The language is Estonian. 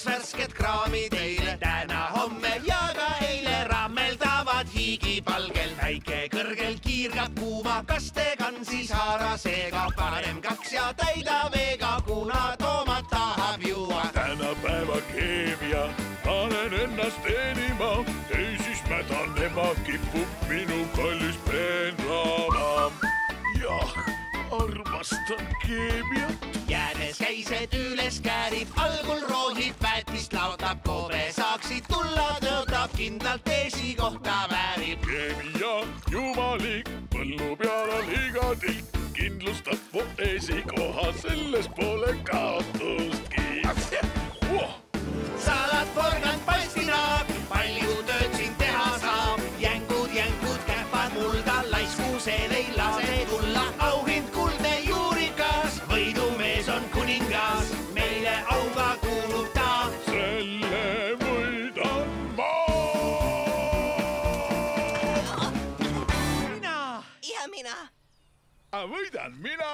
värsket kraami teile. Täna, homme ja ka eile rammeldavad hiigipalgel. Päike kõrgel kiirgab kuuma kastegan siis haarasega. Panem 2 ja täida veega, kuna Toomas tahab juua. Tänapäeva keemia, panen ennast teenima. Ei siis mädanema kipub minu kallis peenrama. Jah, armastan keemiat. Jäädes käised üles käärib, algul rohib, väetist laotab, koore saaksid tulla, tõotab kindlalt esikohta väärib. Keemia jumalik, põllu peal on iga tilk, kindlustab mu esikoha, selles pole kaotustki. Salat, porgand, pastinaak, palju tööd siin teha saab. Jängud, käpad, mulda, laiskusel ei lase tulla. Auhind, kuldne juurikas, võidumees on kuningas, meile auga kuulub ta. Selle võidan ma. Mina. Ja minä. Võidan mina.